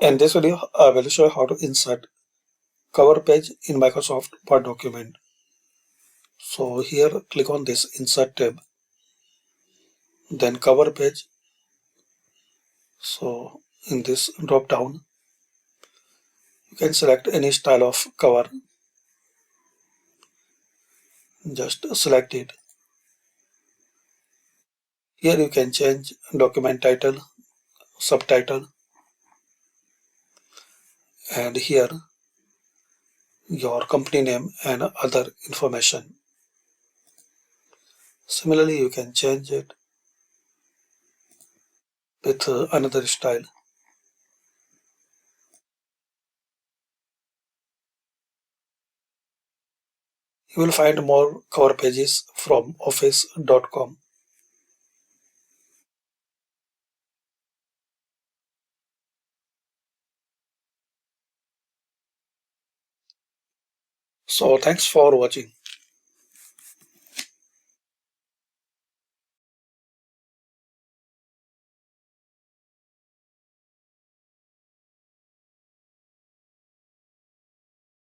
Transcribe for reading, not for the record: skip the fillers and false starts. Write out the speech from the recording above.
In this video, I will show you how to insert cover page in Microsoft Word document. So here, click on this Insert tab, then Cover Page. So in this drop down, you can select any style of cover. Just select it. Here you can change document title, subtitle, and here your company name and other information. Similarly, you can change it with another style. You will find more cover pages from office.com. So thanks for watching.